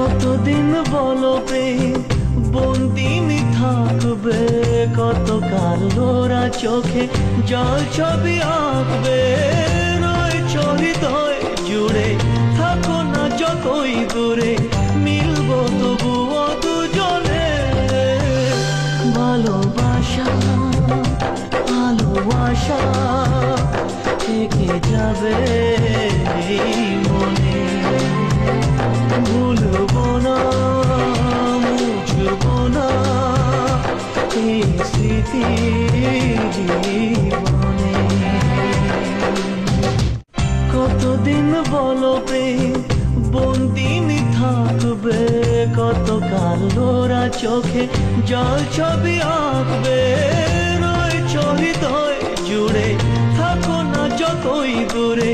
কতদিন বলো প্রেম বন্দিনী থাকবে, কতকাল ওরা চোখে জল ছবি আঁকবে। রয়েছ হৃদয় জুড়ে, থাকো না যতই দূরে, মিলবো তবুও দুজনে। ভালোবাসা ভালোবাসা থেকে যাবে এই মনে, ভুলবো না মুছবো না এই স্মৃতি জীবনে। কতদিন বলো প্রেম বন্দিনী থাকবে, কতকাল ওরা চোখে জল ছবি আঁকবে। রয়েছ হৃদয় জুড়ে, থাকো না যতই দূরে,